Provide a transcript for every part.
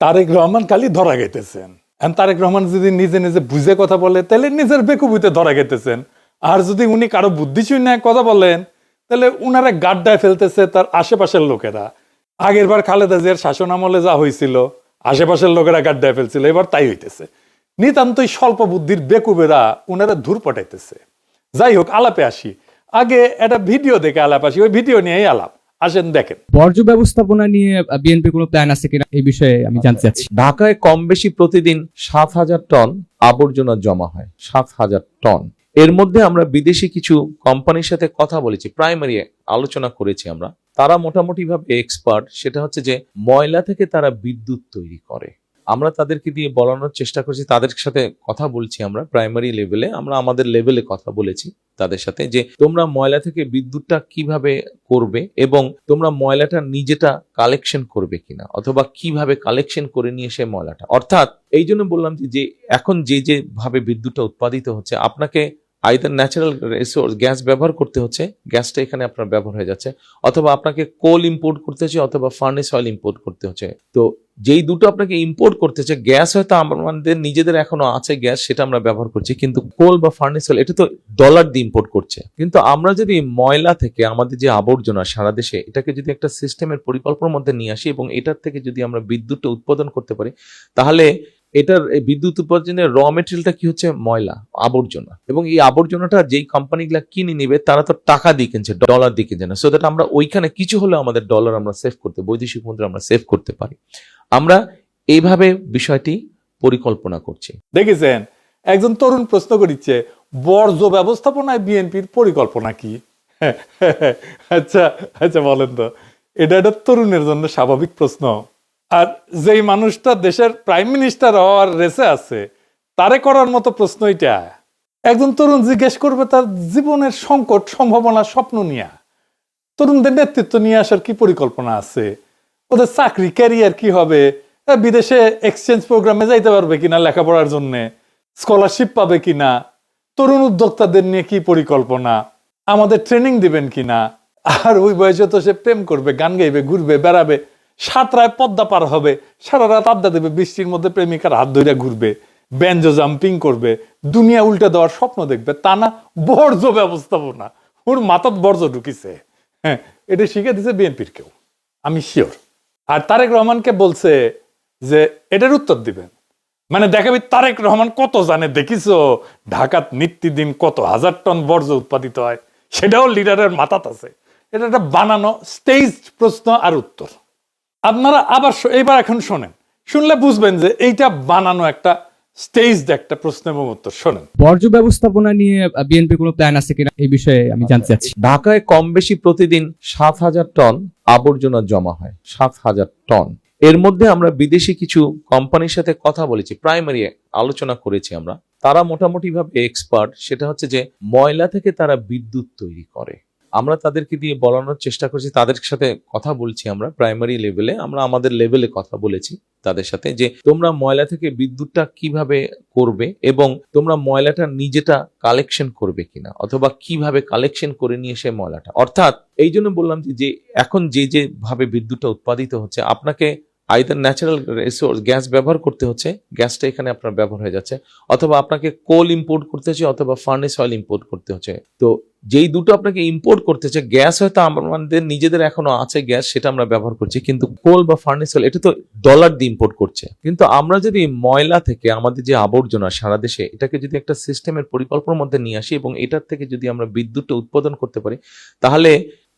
তারেক রহমান খালি ধরা গেতেছেন। তারেক রহমান যদি নিজে নিজে বুঝে কথা বলে তাহলে নিজের বেকুবিতে ধরা গেতেছেন, আর যদি উনি কারো বুদ্ধি শূন্য কথা বলেন তাহলে উনারা গাড্ডায় ফেলতেছে তার আশেপাশের লোকেরা। আগের বার খালেদা জিয়ার শাসন আমলে যা হয়েছিল, আশেপাশের লোকেরা গাড্ডায় ফেলছিল, এবার তাই হইতেছে। নিতান্তই স্বল্প বুদ্ধির বেকুবেরা উনারা ধূর পটাইতেছে। যাই হোক, আলাপে আসি। আগে একটা ভিডিও দেখে আলাপ আসি, ওই ভিডিও নিয়েই আলাপ। আসেন দেখেন। বর্জ্য ব্যবস্থাপনা নিয়ে বিএনপির কোনো প্ল্যান আছে কিনা এই বিষয়ে আমি জানতে চাচ্ছি। ঢাকায় কম বেশি প্রতিদিন 7,000 টন আবর্জনা জমা হয়, 7,000 টন। এর মধ্যে আমরা বিদেশি কিছু কোম্পানির সাথে কথা বলেছি, প্রাইমারি আলোচনা করেছি আমরা। তারা মোটামুটি ভাবে এক্সপার্ট, সেটা হচ্ছে যে ময়লা থেকে তারা বিদ্যুৎ তৈরি করে। আমরা তাদেরকে দিয়ে বলানোর চেষ্টা করছি, তাদের সাথে কথা বলছি আমরা প্রাইমারি লেভেলে, আমরা আমাদের লেভেলে কথা বলেছি তাদের সাথে যে তোমরা ময়লা থেকে বিদ্যুৎটা কিভাবে করবে এবং তোমরা ময়লাটা নিজেটা কালেকশন করবে কিনা, অথবা কিভাবে কালেকশন করে নিয়ে এসে ময়লাটা, অর্থাৎ এই জন্য বললাম যে এখন যে ভাবে বিদ্যুৎটা উৎপাদিত হচ্ছে, আপনাকে আইদার ন্যাচারাল রিসোর্স গ্যাস ব্যবহার করতে হচ্ছে, গ্যাসটা এখানে আপনার ব্যবহার হয়ে যাচ্ছে, অথবা আপনাকে কোল ইম্পোর্ট করতে হচ্ছে, অথবা ফার্নেস অয়েল ইম্পোর্ট করতে হচ্ছে। তো যেই দুটো আপনাকে ইম্পোর্ট করতে হচ্ছে, গ্যাস হয়তো আমাদের নিজেদের এখনো আছে গ্যাস, সেটা আমরা ব্যবহার করছি, কিন্তু কোল বা ফার্নেস অয়েল এটা তো ডলার দিয়ে ইম্পোর্ট করছে। কিন্তু আমরা যদি ময়লা থেকে আমাদের যে আবর্জনা সারা দেশে, এটাকে যদি একটা সিস্টেমের পরিকল্পনার মধ্যে নিয়ে আসি এবং এটার থেকে যদি আমরা বিদ্যুৎটা উৎপাদন করতে পারি, তাহলে এটার বিদ্যুৎ উৎপাদনের র মেটেরিয়ালটা কি হচ্ছে? ময়লা, আবর্জনা। এবং এই আবর্জনাটা যেই কোম্পানিগুলা কিনে নিবে তারা তো টাকা দিয়ে কিনছে, ডলার দিয়ে কিনছে না। সো দ্যাট আমরা ওইখানে কিছু হলে আমাদের ডলার আমরা সেভ করতে, বৈদেশিক মুদ্রা আমরা সেভ করতে পারি। আমরা এইভাবে বিষয়টি পরিকল্পনা করছি। দেখেছেন, একজন তরুণ প্রশ্ন করিচ্ছে বর্জ্য ব্যবস্থাপনায় বিএনপির পরিকল্পনা কি? আচ্ছা আচ্ছা, বলেন তো, এটা একটা তরুণের জন্য স্বাভাবিক প্রশ্ন। আর যেই মানুষটা দেশের প্রাইম মিনিস্টার হওয়ার রেসে আছে, তারে করার মতো প্রশ্ন এটা। একজন তরুণ জিজ্ঞেস করবে তার জীবনের সংকট, সম্ভাবনা, স্বপ্ন নিয়ে। তরুণদের নেতৃত্ব নিয়ে আসার কি পরিকল্পনা আছে, ওদের চাকরি ক্যারিয়ার কি হবে, বিদেশে এক্সচেঞ্জ প্রোগ্রামে যাইতে পারবে কিনা লেখাপড়ার জন্য, স্কলারশিপ পাবে কিনা, তরুণ উদ্যোক্তাদের নিয়ে কি পরিকল্পনা, আমাদের ট্রেনিং দিবেন কিনা। আর ওই বয়সে তো সে প্রেম করবে, গান গাইবে, ঘুরবে, বেড়াবে, সাঁতরায় পদ্মা পার হবে, সারা রাত আড্ডা দেবে, বৃষ্টির মধ্যে প্রেমিকার হাত ধরে ঘুরবে, ব্যাঞ্জো জাম্পিং করবে, দুনিয়া উল্টে দেওয়ার স্বপ্ন দেখবে। তা না বর্জ্য ব্যবস্থাপনা, ওর মাথাত বর্জ্য ঢুকিছে। হ্যাঁ, এটা শিখে দিছে বিএনপির কেউ, আমি শিওর। আর তারেক রহমানকে বলছে যে এটার উত্তর দিবেন, মানে দেখাবি তারেক রহমান কত জানে। দেখিছো ঢাকাত নিত্যদিন কত হাজার টন বর্জ্য উৎপাদিত হয়, সেটাও লিডারের মাথাত আছে। এটা একটা বানানো স্টেজ প্রশ্ন আর উত্তর। আপনারা আবার এইবার এখন শোনেন, শুনলে বুঝবেন যে এইটা বানানো একটা স্টেজড একটা প্রশ্ন এবং উত্তর। শোনেন। বর্জ্য ব্যবস্থাপনা নিয়ে বিএনপির কোনো প্ল্যান আছে কিনা এই বিষয়ে আমি জানতে চাচ্ছি। ঢাকায় কম বেশি প্রতিদিন 7,000 টন আবর্জনা জমা হয়, 7,000 টন। এর মধ্যে আমরা বিদেশি কিছু কোম্পানির সাথে কথা বলেছি, প্রাইমারি আলোচনা করেছি আমরা। তারা মোটামুটি ভাবে এক্সপার্ট, সেটা হচ্ছে যে ময়লা থেকে তারা বিদ্যুৎ তৈরি করে। আমরা তাদেরকে দিয়ে বলানোর চেষ্টা করছি, তাদের সাথে কথা বলছি আমরা প্রাইমারি লেভেলে, আমরা আমাদের লেভেলে কথা বলেছি তাদের সাথে যে তোমরা ময়লা থেকে বিদ্যুৎটা কিভাবে করবে এবং তোমরা ময়লাটা নিজেটা কালেকশন করবে কিনা, অথবা কিভাবে কালেকশন করে নিয়ে এসে ময়লাটা, অর্থাৎ এই জন্য বললাম যে এখন যে ভাবে বিদ্যুৎটা উৎপাদিত হচ্ছে, আপনাকে আইদার ন্যাচারাল রিসোর্স গ্যাস ব্যবহার করতে হচ্ছে, গ্যাসটা এখানে আপনার ব্যবহার হয়ে যাচ্ছে, অথবা আপনাকে কোল ইম্পোর্ট করতে হচ্ছে, অথবা ফার্নেস অয়েল ইম্পোর্ট করতে হচ্ছে। তো যেই দুটো আপনাকে ইম্পোর্ট করতে হচ্ছে, গ্যাস হয়তো আমাদের নিজেদের এখনো আছে গ্যাস, সেটা আমরা ব্যবহার করছি, কিন্তু কোল বা ফার্নেস অয়েল এটা তো ডলার দিয়ে ইম্পোর্ট করছে। কিন্তু আমরা যদি ময়লা থেকে আমাদের যে আবর্জনা সারা দেশে, এটাকে যদি একটা সিস্টেমের পরিকল্পনার মধ্যে নিয়ে আসি এবং এটার থেকে যদি আমরা বিদ্যুৎটা উৎপাদন করতে পারি, তাহলে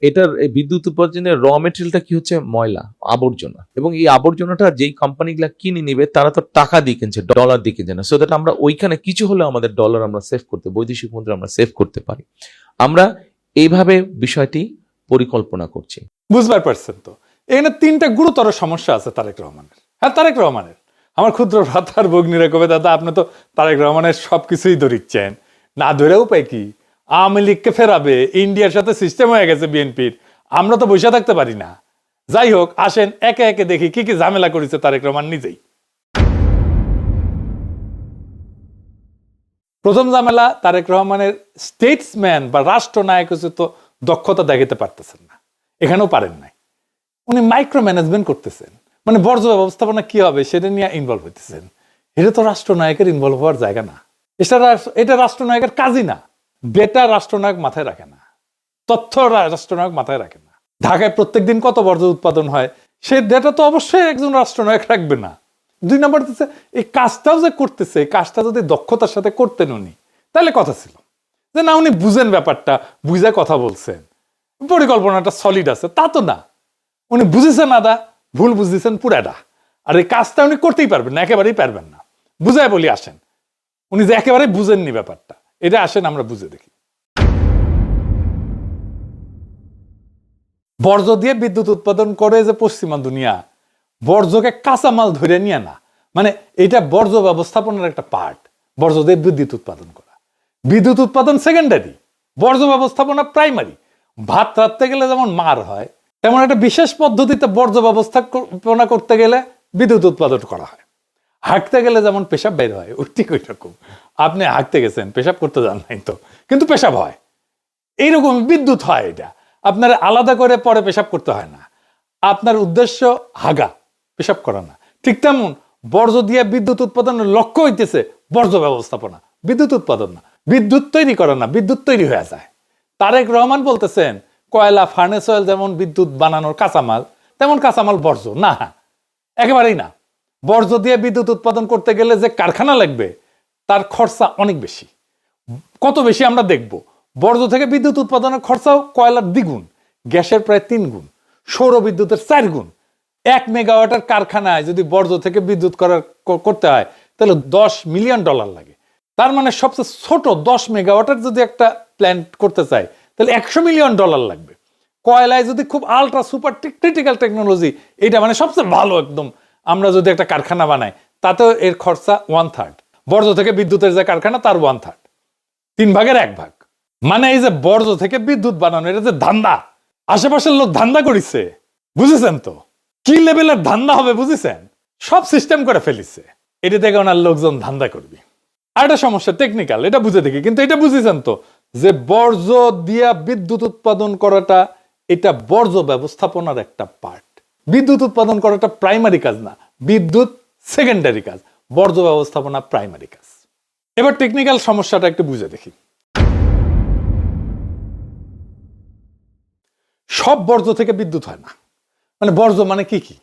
এটার বিদ্যুৎ উৎপাদনের র মেটেরিয়ালটা কি হচ্ছে? ময়লা, আবর্জনা। এবং এই আবর্জনাটা যেই কোম্পানিগুলা কিনে নিবে তারা তো টাকা দিয়ে কিনছে, ডলার দিয়ে কিনছে না। সো দ্যাট আমরা ওইখানে কিছু হলে আমাদের ডলার আমরা সেভ করতে, বৈদেশিক মুদ্রা আমরা সেভ করতে পারি। আমরা এইভাবে বিষয়টি পরিকল্পনা করছি। বুঝবার পারছেন তো, এখানে তিনটা গুরুতর সমস্যা আছে তারেক রহমানের। হ্যাঁ, তারেক রহমানের। আমার ক্ষুদ্র ভ্রাতার ভগ্নীরা কবে, দাদা আপনি তো তারেক রহমানের সবকিছুই ধরিচ্ছেন, না ধরে উপায় কি? আওয়ামী লীগকে ফেরাবে, ইন্ডিয়ার সাথে সিস্টেম হয়ে গেছে বিএনপির, আমরা তো বসে থাকতে পারি না। যাই হোক, আসেন একে একে দেখি কি কি ঝামেলা করেছে তারেক রহমান নিজেই। প্রথম ঝামেলা, তারেক রহমানের স্টেটসম্যান বা রাষ্ট্রনায়ক হচ্ছে তো দক্ষতা দেখাতে পারতেছেন না, এখানেও পারেন নাই। উনি মাইক্রো ম্যানেজমেন্ট করতেছেন, মানে বর্জ্য ব্যবস্থাপনা কি হবে সেটা নিয়ে ইনভলভ হইতেছেন। এটা তো রাষ্ট্রনায়কের ইনভলভ হওয়ার জায়গা না, এটা রাষ্ট্রনায়কের কাজই না। ডেটা রাষ্ট্রনায়ক মাথায় রাখে না, তথ্য রাষ্ট্রনায়ক মাথায় রাখে না। ঢাকায় প্রত্যেকদিন কত বর্জ্য উৎপাদন হয় সে ডেটা তো অবশ্যই একজন রাষ্ট্রনায়ক রাখবে না। 2 নম্বর হচ্ছে এই কাজটাও যে করতেছে, এই কাজটা যদি দক্ষতার সাথে করতেন উনি, তাহলে কথা ছিল যে না উনি বুঝেন ব্যাপারটা, বুঝে কথা বলছেন, পরিকল্পনাটা সলিড আছে। তা তো না, উনি বুঝেছেন আদা, ভুল বুঝতেছেন পুরাটা। আর এই কাজটা উনি করতেই পারবেন না, একেবারেই পারবেন না। বুঝায় বলি আসেন, উনি যে একেবারেই বুঝেননি ব্যাপারটা, এটা আসেন আমরা বুঝে দেখি। বর্জ্য দিয়ে বিদ্যুৎ উৎপাদন করে যে পশ্চিমা দুনিয়া, বর্জ্যকে কাঁচামাল ধরে নিয়ে না, মানে এটা বর্জ্য ব্যবস্থাপনার একটা পার্ট। বর্জ্য দিয়ে বিদ্যুৎ উৎপাদন করা, বিদ্যুৎ উৎপাদন সেকেন্ডারি, বর্জ্য ব্যবস্থাপনা প্রাইমারি। ভাত রাখতে গেলে যেমন মার হয়, তেমন একটা বিশেষ পদ্ধতিতে বর্জ্য ব্যবস্থাপনা করতে গেলে বিদ্যুৎ উৎপাদন করা হয়। হাঁটতে গেলে যেমন পেশাব বের হয়, ওই ঠিক ওই রকম। আপনি হাঁটতে গেছেন, পেশাব করতে যান নাই তো, কিন্তু পেশাব হয়। এইরকম বিদ্যুৎ হয়। এটা আপনার আলাদা করে পরে পেশাব করতে হয় না, আপনার উদ্দেশ্য হাগা, পেশাব করা না। ঠিক তেমন বর্জ্য দিয়ে বিদ্যুৎ উৎপাদনের লক্ষ্য হইতেছে বর্জ্য ব্যবস্থাপনা, বিদ্যুৎ উৎপাদন না। বিদ্যুৎ তৈরি করা না, বিদ্যুৎ তৈরি হয়ে যায়। তারেক রহমান বলতেছেন কয়লা, ফার্নেস অয়েল যেমন বিদ্যুৎ বানানোর কাঁচামাল, তেমন কাঁচামাল বর্জ্য না, একেবারেই না। বর্জ্য দিয়ে বিদ্যুৎ উৎপাদন করতে গেলে যে কারখানা লাগবে তার খরচা অনেক বেশি। কত বেশি আমরা দেখব। বর্জ্য থেকে বিদ্যুৎ উৎপাদনের খরচাও কয়লার 2 গুণ, গ্যাসের প্রায় 3 গুণ, সৌর বিদ্যুতের 4 গুণ। 1 মেগাওয়াটের কারখানায় যদি বর্জ্য থেকে বিদ্যুৎ করতে হয় তাহলে $10 মিলিয়ন লাগে। তার মানে সবচেয়ে ছোট 10 মেগাওয়াটের যদি একটা প্ল্যান্ট করতে চাই তাহলে $100 মিলিয়ন লাগবে। কয়লায় যদি খুব আলট্রা সুপার ক্রিটিক্যাল টেকনোলজি, এটা মানে সবচেয়ে ভালো একদম, আমরা যদি একটা কারখানা বানাই তাতেও এর খরচা 1/3। বর্জ্য থেকে বিদ্যুতের যে কারখানা তার 1/3, 3 ভাগের 1 ভাগ। মানে এই যে বর্জ্য থেকে বিদ্যুৎ বানানো, এটা যে ধান্দা, আশেপাশের লোক ধান্দা করিছে, বুঝেছেন তো কি লেভেলের ধান্দা হবে, বুঝেছেন? সব সিস্টেম করে ফেলিছে, এটা থেকে ওনার লোকজন ধান্দা করবি। আর একটা সমস্যা টেকনিক্যাল, এটা বুঝে দেখি, কিন্তু এটা বুঝেছেন তো যে বর্জ্য দিয়া বিদ্যুৎ উৎপাদন করাটা এটা বর্জ্য ব্যবস্থাপনার একটা পার্ট। বিদ্যুৎ উৎপাদন করাটা প্রাইমারি কাজ না, বিদ্যুৎ সেকেন্ডারি কাজ, বর্জ্য ব্যবস্থাপনা প্রাইমারি কাজ। এবার টেকনিক্যাল সমস্যাটা একটু বুঝে দেখি। সব বর্জ্য থেকে বিদ্যুৎ হয় না। মানে বর্জ্য মানে কি কি,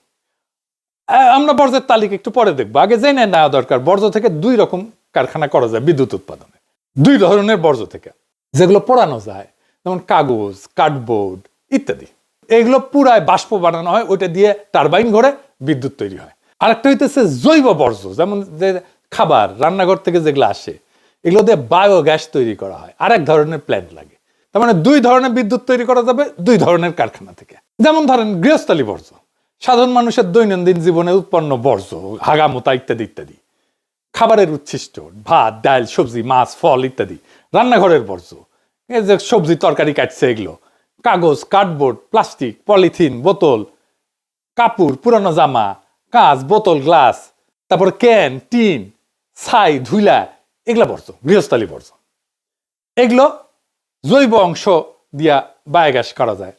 আমরা বর্জ্যের তালিকা একটু পরে দেখবো, আগে জেনে নেওয়া দরকার। বর্জ্য থেকে 2 রকম কারখানা করা যায় বিদ্যুৎ উৎপাদনে। 2 ধরনের বর্জ্য থেকে, যেগুলো পোড়ানো যায়, যেমন কাগজ, কার্ডবোর্ড ইত্যাদি। এগুলো পুরায় বাষ্প বানানো হয়, ওইটা দিয়ে টারবাইন ঘোরে বিদ্যুৎ তৈরি হয়। আরেকটা হইতেছে জৈব বর্জ্য, যেমন যে খাবার রান্নাঘর থেকে যেগুলো আসে, এগুলো দিয়ে বায়োগ্যাস তৈরি করা হয়, আরেক ধরনের প্ল্যান্ট লাগে। তার মানে 2 ধরনের বিদ্যুৎ তৈরি করা যাবে 2 ধরনের কারখানা থেকে। যেমন ধরেন গৃহস্থালী বর্জ্য, সাধারণ মানুষের দৈনন্দিন জীবনে উৎপন্ন বর্জ্য, হাগামোতা ইত্যাদি ইত্যাদি। খাবারের উচ্ছিষ্ট, ভাত, ডাল, সবজি, মাছ, ফল ইত্যাদি। রান্নাঘরের বর্জ্য, এই যে সবজি তরকারি কাটছে এগুলো। কাগজ, কার্ডবোর্ড, প্লাস্টিক, পলিথিন, বোতল, কাপড়, পুরানো জামা, কাঁচ, বোতল, গ্লাস, তারপর ক্যান, টিন, ছাই, ধুলা, এগুলো বর্জ্য, গৃহস্থালী বর্জ্য। এগুলো জৈব অংশ দিয়া বায়োগ্যাস করা যায়।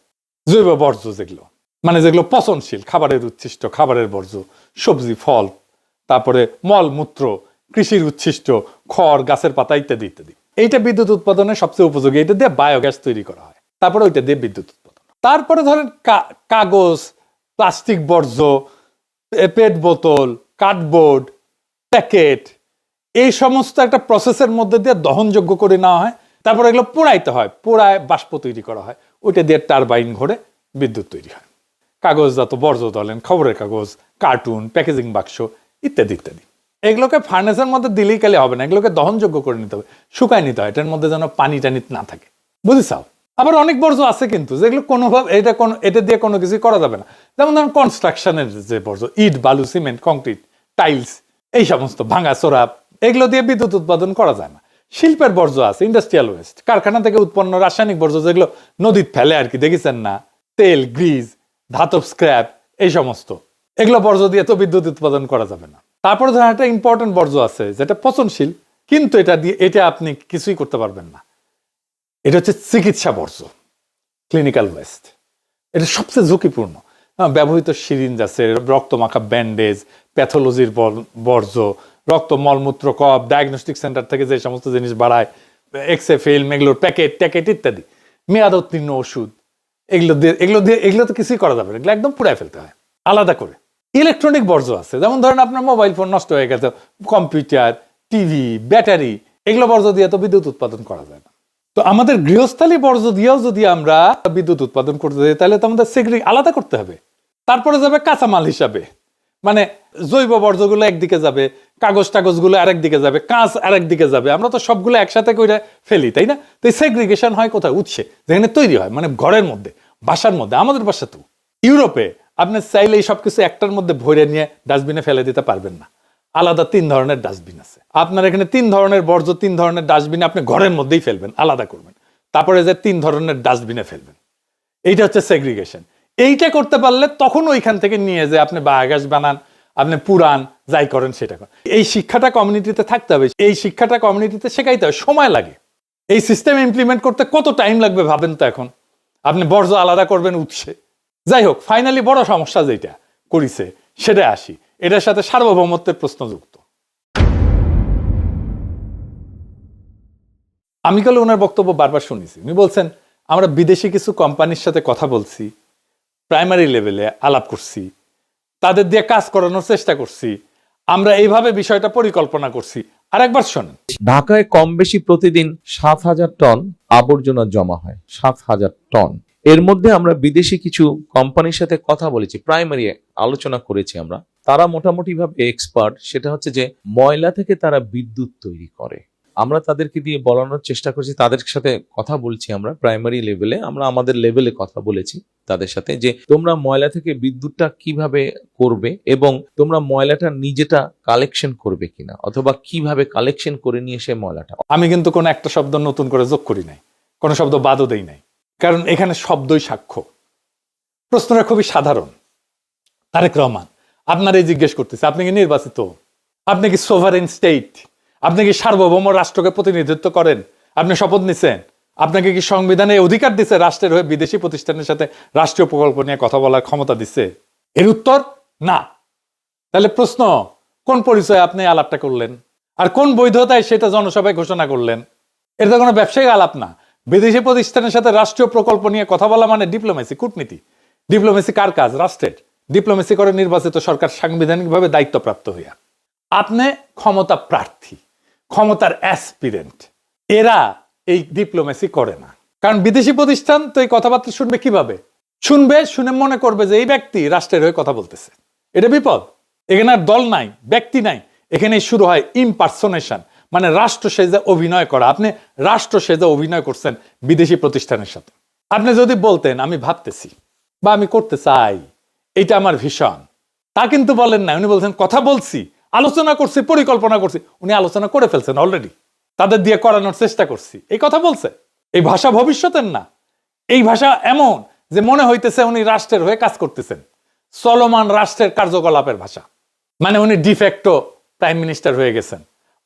জৈব বর্জ্য যেগুলো, মানে যেগুলো পচনশীল, খাবারের উচ্ছিষ্ট, খাবারের বর্জ্য, সবজি, ফল, তারপরে মলমূত্র, কৃষির উচ্ছিষ্ট, খড়, গাছের পাতা ইত্যাদি ইত্যাদি। এইটা বিদ্যুৎ উৎপাদনের সবচেয়ে উপযোগী, এটা দিয়ে বায়োগ্যাস তৈরি করা হয়, তারপরে ওইটা দিয়ে বিদ্যুৎ উৎপাদন। তারপরে ধরেন কাগজ, প্লাস্টিক বর্জ্য, পেট বোতল, কার্ডবোর্ড, প্যাকেট, এই সমস্ত একটা প্রসেসের মধ্যে দিয়ে দহনযোগ্য করে নেওয়া হয়, তারপরে এগুলো পোড়াইতে হয়, পোড়ায় বাষ্প তৈরি করা হয়, ওইটা দিয়ে টারবাইন ঘোরে বিদ্যুৎ তৈরি হয়। কাগজজাত বর্জ্য ধরেন খবরের কাগজ, কার্টুন, প্যাকেজিং বাক্স ইত্যাদি ইত্যাদি। এগুলোকে ফার্নেসের মধ্যে দিলেই কালে হবে না, এগুলোকে দহনযোগ্য করে নিতে হবে, শুকায় নিতে হয়, এটার মধ্যে যেন পানি টানি না থাকে, বুঝিসাও? আবার অনেক বর্জ্য আছে কিন্তু যেগুলো কোনোভাবে এটা দিয়ে কোনো কিছু করা যাবে না। যেমন ধরুন কনস্ট্রাকশনের যে বর্জ্য, ইট, বালু, সিমেন্ট, কংক্রিট, টাইলস, এই সমস্ত ভাঙা চোরা, এগুলো দিয়ে বিদ্যুৎ উৎপাদন করা যায় না। শিল্পের বর্জ্য আছে, ইন্ডাস্ট্রিয়াল ওয়েস্ট, কারখানা থেকে উৎপন্ন রাসায়নিক বর্জ্য, যেগুলো নদীর ফেলে আর কি, দেখেছেন না, তেল, গ্রিজ, ধাতব স্ক্র্যাপ, এই সমস্ত, এগুলো বর্জ্য দিয়ে তো বিদ্যুৎ উৎপাদন করা যাবে না। তারপরে ধরেন একটা ইম্পর্টেন্ট বর্জ্য আছে যেটা পচনশীল, কিন্তু এটা আপনি কিছুই করতে পারবেন না, এটা হচ্ছে চিকিৎসা বর্জ্য, ক্লিনিক্যাল ওয়েস্ট। এটা সবচেয়ে ঝুঁকিপূর্ণ। ব্যবহৃত সিরিঞ্জ আছে, রক্তমাখা ব্যান্ডেজ, প্যাথোলজির বর্জ্য, রক্ত মলমূত্র কপ, ডায়াগনস্টিক সেন্টার থেকে যে সমস্ত জিনিস বাড়ায়, এক্সে ফিল্ম, এগুলোর প্যাকেট ইত্যাদি, মেয়াদ উত্তীর্ণ ওষুধ, এগুলো তো কিছুই করা যাবে না, এগুলো একদম পুড়ায় ফেলতে হয় আলাদা করে। ইলেকট্রনিক বর্জ্য আছে, যেমন ধরেন আপনার মোবাইল ফোন নষ্ট হয়ে গেছে, কম্পিউটার, টিভি, ব্যাটারি, এগুলো বর্জ্য দিয়ে তো বিদ্যুৎ উৎপাদন করা যায় না। তো আমাদের গৃহস্থালী বর্জ্য দিয়েও যদি আমরা বিদ্যুৎ উৎপাদন করতে যাই, তাহলে তো আমাদের আলাদা করতে হবে। তারপরে যাবে কাঁচামাল হিসাবে, মানে জৈব বর্জ্যগুলো একদিকে যাবে, কাগজগুলো আরেক দিকে যাবে, কাঁচ আরেক দিকে যাবে, আমরা তো সবগুলো একসাথে করে ফেলি, তাই না? তো এই সেগ্রিগেশন হয় কোথায়? উৎসে, যেখানে তৈরি হয়, মানে ঘরের মধ্যে, বাসার মধ্যে। আমাদের বাসা তো ইউরোপে আপনি চাইলে এই সবকিছু একটার মধ্যে ভরে নিয়ে ডাস্টবিনে ফেলে দিতে পারবেন না, আলাদা 3 ধরনের ডাস্টবিন আছে। আপনার এখানে 3 ধরনের বর্জ্য 3 ধরনের ডাস্টবিনে আপনি ঘরের মধ্যেই ফেলবেন, আলাদা করবেন, তারপরে যে 3 ধরনের ডাস্টবিনে ফেলবেন। এইটা হচ্ছে সেগ্রিগেশন। এইটা করতে পারলে তখন ওইখান থেকে নিয়ে যে আপনি বায়োগ্যাস বানান, আপনি পুরান, যাই করেন সেটা করেন। এই শিক্ষাটা কমিউনিটিতে থাকতে হবে, এই শিক্ষাটা কমিউনিটিতে শেখাইতে হবে, সময় লাগে। এই সিস্টেম ইমপ্লিমেন্ট করতে কত টাইম লাগবে ভাবেন তো। এখন আপনি বর্জ্য আলাদা করবেন উৎসে। যাই হোক, ফাইনালি বড় সমস্যা যেটা করিছে সেটা আসি, এটার সাথে সার্বভৌমত্বের প্রশ্ন যুক্ত। আমি কালে ওনার বক্তব্য বারবার শুনেছি, উনি বলছেন আমরা বিদেশি কিছু কোম্পানির সাথে কথা বলছি, প্রাইমারি লেভেলে আলাপ করছি, তাদের দিয়ে কাজ করানোর চেষ্টা করছি, আমরা এইভাবে বিষয়টা পরিকল্পনা করছি। আর একবার শোনেন, ঢাকায় কম বেশি প্রতিদিন 7,000 টন আবর্জনা জমা হয়, 7,000 টন। এর মধ্যে আমরা বিদেশি কিছু কোম্পানির সাথে কথা বলেছি, প্রাইমারি আলোচনা করেছি আমরা। তারা মোটামুটি ভাবে এক্সপার্ট, সেটা হচ্ছে যে ময়লা থেকে তারা বিদ্যুৎ তৈরি করে। আমরা তাদেরকে দিয়ে বলানোর চেষ্টা করছি, তাদের সাথে কথা বলছি আমরা প্রাইমারি লেভেলে, আমরা আমাদের লেভেলে কথা বলেছি তাদের সাথে, যে তোমরা ময়লা থেকে বিদ্যুৎটা কিভাবে করবে এবং তোমরা ময়লাটা নিজেটা কালেকশন করবে কিনা, অথবা কিভাবে কালেকশন করে নিয়ে সে ময়লাটা। আমি কিন্তু কোনো একটা শব্দ নতুন করে যোগ করি নাই, কোনো শব্দ বাদও দেই নাই, কারণ এখানে শব্দই সাক্ষ্য। প্রশ্নটা খুবই সাধারণ। তারেক রহমান আপনারাই জিজ্ঞেস করতেছে, আপনি কি নির্বাচিত? আপনি কি সোভারেন স্টেট? আপনি কি সার্বভৌম রাষ্ট্রকে প্রতিনিধিত্ব করেন? আপনি শপথ নিছেন? আপনাকে কি সংবিধানে অধিকার দিছে রাষ্ট্রের হয়ে বিদেশি প্রতিষ্ঠানের সাথে রাষ্ট্রীয় প্রকল্প নিয়ে কথা বলার ক্ষমতা দিছে? এর উত্তর না। তাহলে প্রশ্ন, কোন পরিচয়ে আপনি আলাপটা করলেন, আর কোন বৈধতায় সেটা জনসভায় ঘোষণা করলেন? এটা তো কোনো ব্যবসায়িক আলাপ না। বিদেশি প্রতিষ্ঠানের সাথে রাষ্ট্রীয় প্রকল্প নিয়ে কথা বলা মানে ডিপ্লোমেসি, কূটনীতি। ডিপ্লোমেসি কার কাজ? রাষ্ট্রের। ডিপ্লোমেসি করে নির্বাচিত সরকার সাংবিধানিকভাবে দায়িত্বপ্রাপ্ত হইয়া। আপনি ক্ষমতা প্রার্থী, ক্ষমতার অ্যাসপিরেন্ট, এরা এই ডিপ্লোমেসি করে না। কারণ বিদেশি প্রতিষ্ঠান তো এই কথাবার্তা শুনবে কিভাবে? শুনে মনে করবে যে এই ব্যক্তি রাষ্ট্রের হয়ে কথা বলতেছে। এটা বিপদ। এখানে আর দল নাই, ব্যক্তি নাই, এখানে শুরু হয় ইমপারসোনেশন, মানে রাষ্ট্র সেজে অভিনয় করা। আপনি রাষ্ট্র সেজে অভিনয় করছেন বিদেশি প্রতিষ্ঠানের সাথে। আপনি যদি বলতেন আমি ভাবতেছি বা আমি করতে চাই, এটা আমার ভীষণ, তা কিন্তু বলেন না। উনি বলছেন কথা বলছি, আলোচনা করছি, পরিকল্পনা করছি। উনি আলোচনা করে ফেলছেন অলরেডি, তাদের দিয়ে করানোর চেষ্টা করছি, এই কথা বলছে। এই ভাষা ভবিষ্যতের না, এই ভাষা এমন যে মনে হইতেছে উনি রাষ্ট্রের হয়ে কাজ করতেছেন, চলমান রাষ্ট্রের কার্যকলাপের ভাষা। মানে উনি ডিফ্যাক্টো প্রাইম মিনিস্টার হয়ে গেছেন,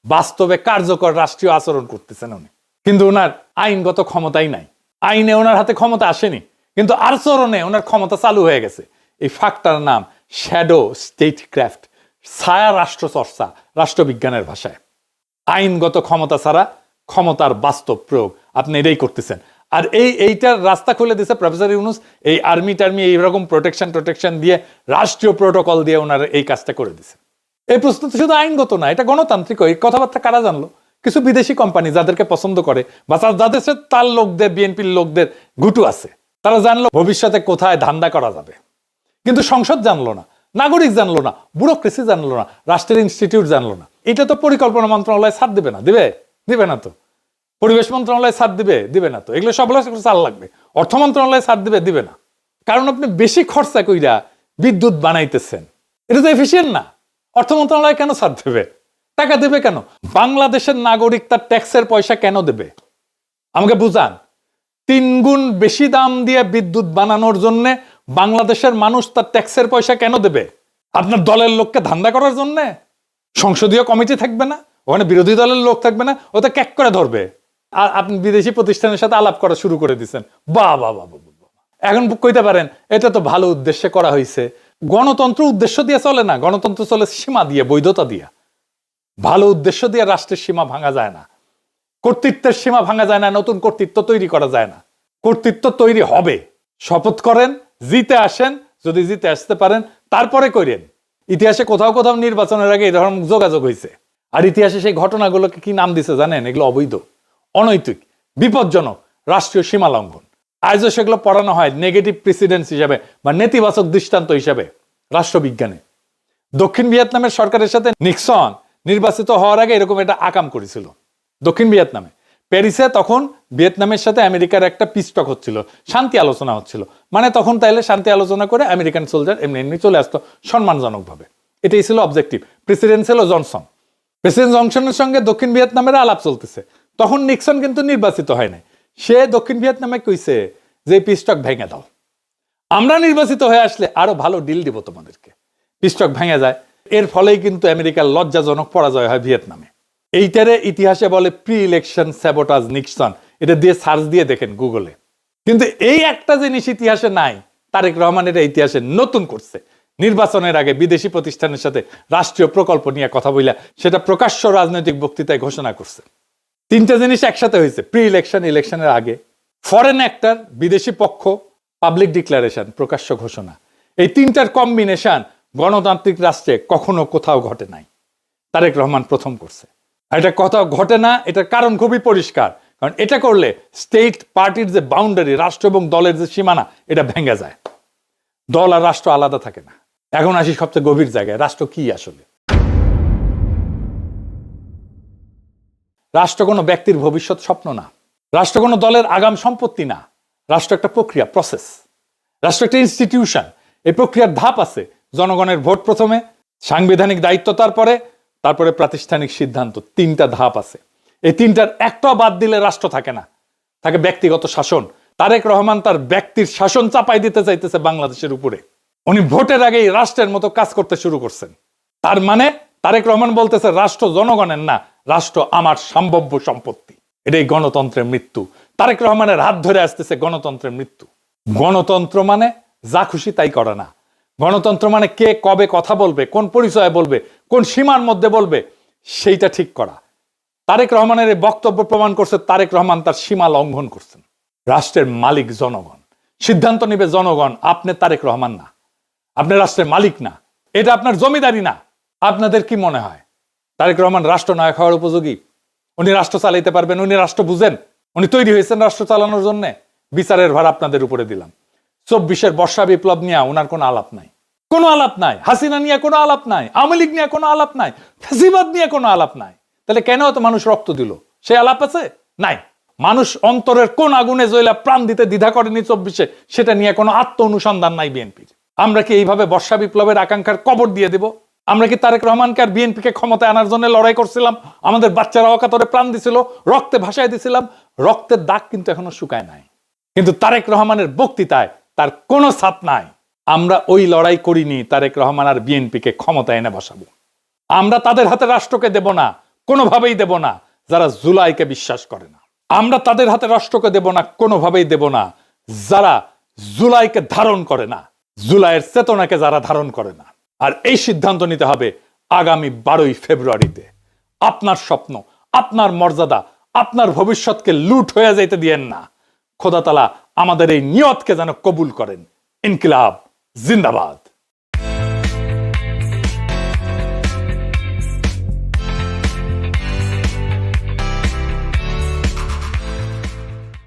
বাস্তবে কার্যকর রাষ্ট্রীয় আচরণ করতেছেন উনি। কিন্তু ওনার আইনগত ক্ষমতাই নাই, আইনে ওনার হাতে ক্ষমতা আসেনি, কিন্তু আচরণে ওনার ক্ষমতা চালু হয়ে গেছে। এই ফাঁকটার নাম শ্যাডো স্টেট ক্রাফট, ছায়া রাষ্ট্র চর্চা, রাষ্ট্রবিজ্ঞানের ভাষায়। আইনগত ক্ষমতা ছাড়া ক্ষমতার বাস্তব প্রয়োগ, আপনি এটাই করতেছেন। আর এইটার রাস্তা খুলে দিয়েছে প্রফেসর ইউনূস। এই আর্মি টার্মি এইরকম প্রোটেকশন দিয়ে, রাষ্ট্রীয় প্রোটোকল দিয়ে ওনারা এই কাজটা করে দিছে। এই প্রশ্ন তো শুধু আইনগত না, এটা গণতান্ত্রিক। এই কথাবার্তা কারা জানলো? কিছু বিদেশি কোম্পানি যাদেরকে পছন্দ করে বা যাদের সাথে তার লোকদের, বিএনপির লোকদের গুটু আছে, তারা জানলো ভবিষ্যতে কোথায় ধান্দা করা যাবে। কিন্তু সংসদ জানলো না, নাগরিক জানলো না, ব্যুরোক্রেসি জানলো না, রাষ্ট্রের ইনস্টিটিউট জানলো না। এটা তো পরিকল্পনা মন্ত্রণালয় ছাড় দিবে না, দিবে না তো। পরিবেশ মন্ত্রণালয় ছাড় দিবে না তো। এগুলো সবগুলো চাল লাগবে। অর্থ মন্ত্রণালয় ছাড় দিবে না। কারণ আপনি বেশি খরচা কইরা বিদ্যুৎ বানাইতেছেন, এটা তো এফিসিয়েন্ট না। অর্থ মন্ত্রণালয় কেন ছাড় দেবে? টাকা দেবে কেন? বাংলাদেশের নাগরিক তার ট্যাক্সের পয়সা কেন দেবে? আমাকে বুঝান। 3 গুণ বেশি দাম দিয়ে বিদ্যুৎ বানানোর জন্য বাংলাদেশের মানুষ তার ট্যাক্সের পয়সা কেন দেবে? আপনার দলের লোককে ধান্দা করার জন্য? সংসদীয় কমিটি থাকবে না, ওখানে বিরোধী দলের লোক থাকবে না, ওটা ক্যাক করে ধরবে। আর আপনি বিদেশি প্রতিষ্ঠানের সাথে আলাপ করা শুরু করে দিচ্ছেন। বাহ, এখন কইতে পারেন এটা তো ভালো উদ্দেশ্যে করা হয়েছে। গণতন্ত্র উদ্দেশ্য দিয়ে চলে না, গণতন্ত্র চলে সীমা দিয়ে, বৈধতা দিয়ে। ভালো উদ্দেশ্য দিয়ে রাষ্ট্রের সীমা ভাঙা যায় না, কর্তৃত্বের সীমা ভাঙা যায় না, নতুন কর্তৃত্ব তৈরি করা যায় না। কর্তৃত্ব তৈরি হবে, শপথ করেন, জিতে আসেন, যদি জিতে আসতে পারেন তারপরে করেন। ইতিহাসে কোথাও কোথাও নির্বাচনের আগে এই ধরনের যোগাযোগ হয়েছে, আর ইতিহাসে সেই ঘটনাগুলোকে কি নাম দিছে জানেন? এগুলো অবৈধ, অনৈতিক, বিপজ্জনক, রাষ্ট্রীয় সীমা লঙ্ঘন। আজও সেগুলো পড়ানো হয় নেগেটিভ প্রেসিডেন্স হিসাবে বা নেতিবাচক দৃষ্টান্ত হিসাবে রাষ্ট্রবিজ্ঞানে। দক্ষিণ ভিয়েতনামের সরকারের সাথে নিক্সন নির্বাচিত হওয়ার আগে এরকম একটা আকাম করেছিল দক্ষিণ ভিয়েতনামে, প্যারিসে। তখন ভিয়েতনামের সাথে আমেরিকার একটা পিস টক হচ্ছিল, শান্তি আলোচনা হচ্ছিল। মানে তখন তাইলে শান্তি আলোচনা করে আমেরিকান সোলজার এমনি এমনি চলে আসতো সম্মানজনকভাবে। এটাই ছিল অবজেক্টিভ। প্রেসিডেন্ট ছিল জনসন। প্রেসিডেন্ট জনসনের সঙ্গে দক্ষিণ ভিয়েতনামের আলাপ চলতেছে। তখন নিক্সন কিন্তু নির্বাচিত হয় নাই। সে দক্ষিণ ভিয়েতনামে কইছে যে পিস টক ভেঙে দাও, আমরা নির্বাচিত হয়ে আসলে আরো ভালো ডিল দিব তোমাদেরকে। পিস টক ভেঙে যায়। এর ফলেই কিন্তু আমেরিকার লজ্জাজনক পরাজয় হয় ভিয়েতনামে। এইটারে ইতিহাসে বলে প্রি ইলেকশন স্যাবোটাজ নিক্সন। এটা দিয়ে সার্চ দিয়ে দেখেন গুগলে। কিন্তু এই একটা জিনিস ইতিহাসে নাই, তারেক রহমান এটা ইতিহাসে নতুন করছে। নির্বাচনের আগে বিদেশি প্রতিষ্ঠানের সাথে রাষ্ট্রীয় প্রকল্প নিয়ে কথা বইলা সেটা প্রকাশ্য রাজনৈতিক বক্তৃতায় ঘোষণা করছে। তিনটা জিনিস একসাথে হয়েছে, প্রি ইলেকশন, ইলেকশনের আগে, ফরেন অ্যাক্টর, বিদেশি পক্ষ, পাবলিক ডিক্লারেশন, প্রকাশ্য ঘোষণা। এই তিনটার কম্বিনেশন গণতান্ত্রিক রাষ্ট্রে কখনো কোথাও ঘটে নাই, তারেক রহমান প্রথম করছে। আর এটা কোথাও ঘটে না, এটার কারণ খুবই পরিষ্কার। কারণ এটা করলে স্টেট পার্টির যে বাউন্ডারি, রাষ্ট্র এবং দলের যে সীমানা, এটা ভেঙে যায়। দল আর রাষ্ট্র আলাদা থাকে না। এখন আসি সবচেয়ে গভীর জায়গায়, রাষ্ট্র কি আসলে? রাষ্ট্র কোনো ব্যক্তির ভবিষ্যৎ স্বপ্ন না, রাষ্ট্র কোনো দলের আগাম সম্পত্তি না। রাষ্ট্র একটা প্রক্রিয়া, প্রসেস। রাষ্ট্র একটা ইনস্টিটিউশন। এই প্রক্রিয়ার ধাপ আছে। জনগণের ভোট প্রথমে, সাংবিধানিক দায়িত্ব তারপরে প্রাতিষ্ঠানিক সিদ্ধান্ত। তিনটা ধাপ আছে। এই তিনটার একটা বাদ দিলে রাষ্ট্র থাকে না, থাকে ব্যক্তিগত শাসন। তারেক রহমান তার ব্যক্তির শাসন চাপাই দিতে চাইতেছে বাংলাদেশের উপরে। উনি ভোটের আগেই রাষ্ট্রের মতো কাজ করতে শুরু করছেন। তার মানে তারেক রহমান বলতেছে রাষ্ট্র জনগণের না, রাষ্ট্র আমার সম্ভাব্য সম্পত্তি। এটাই গণতন্ত্রের মৃত্যু। তারেক রহমানের হাত ধরে আসতেছে গণতন্ত্রের মৃত্যু। গণতন্ত্র মানে যা খুশি তাই করা না। গণতন্ত্র মানে কে কবে কথা বলবে, কোন পরিচয়ে বলবে, কোন সীমার মধ্যে বলবে, সেইটা ঠিক করা। তারেক রহমানের এই বক্তব্য প্রমাণ করছে তারেক রহমান তার সীমা লঙ্ঘন করছেন। রাষ্ট্রের মালিক জনগণ, সিদ্ধান্ত নিবে জনগণ। আপনি তারেক রহমান না, আপনি রাষ্ট্রের মালিক না, এটা আপনার জমিদারি না। আপনাদের কি মনে হয় তারেক রহমান রাষ্ট্রনায়ক হওয়ার উপযোগী? উনি রাষ্ট্র চালাইতে পারবেন? উনি রাষ্ট্র বুঝেন? উনি তৈরি হয়েছেন রাষ্ট্র চালানোর জন্য? বিচারের ভার আপনাদের উপরে দিলাম। 24-এর বর্ষা বিপ্লব নিয়ে ওনার কোনো আলাপ নাই, কোনো আলাপ নাই। হাসিনা নিয়ে কোনো আলাপ নাই, আওয়ামী লীগ নিয়ে কোনো আলাপ নাই, ফ্যাসিবাদ নিয়ে কোনো আলাপ নাই। তাহলে কেন এত মানুষ রক্ত দিল? সে আলাপ আছে? নাই। মানুষ অন্তরের কোন আগুনে জ্বলা প্রাণ দিতে দ্বিধা করেনি 24-এ, সেটা নিয়ে কোনো আত্ম অনুসন্ধান নাই বিএনপির। আমরা কি এইভাবে বর্ষা বিপ্লবের আকাঙ্ক্ষার কবর দিয়ে দেব? আমরা কি তারেক রহমানকে আর বিএনপিকে ক্ষমতায় আনার জন্য লড়াই করছিলাম? আমাদের বাচ্চারা অকাতরে প্রাণ দিছিল, রক্তে ভাসায় দিছিলাম। রক্তের দাগ কিন্তু এখনো শুকায় নাই। কিন্তু তারেক রহমানের বক্তৃতায় তার কোনো ছাপ নাই। আমরা ওই লড়াই করিনি তারেক রহমান আর বিএনপিকে ক্ষমতায় এনে বসাবো। আমরা তাদের হাতে রাষ্ট্রকে দেব না, কোনোভাবেই দেব না যারা জুলাইকে বিশ্বাস করে না। আমরা তাদের হাতে রাষ্ট্রকে দেব না, কোনোভাবেই দেব না যারা জুলাইকে ধারণ করে না, জুলাইয়ের চেতনাকে যারা ধারণ করে না। আর এই সিদ্ধান্ত নিতে হবে আগামী 12ই ফেব্রুয়ারিতে। আপনার স্বপ্ন, আপনার মর্যাদা, আপনার ভবিষ্যৎকে লুট হয়ে যাইতে দিয়েন না। খোদা তাআলা আমাদের এই নিয়তকে যেন কবুল করেন। ইনকিলাব জিন্দাবাদ।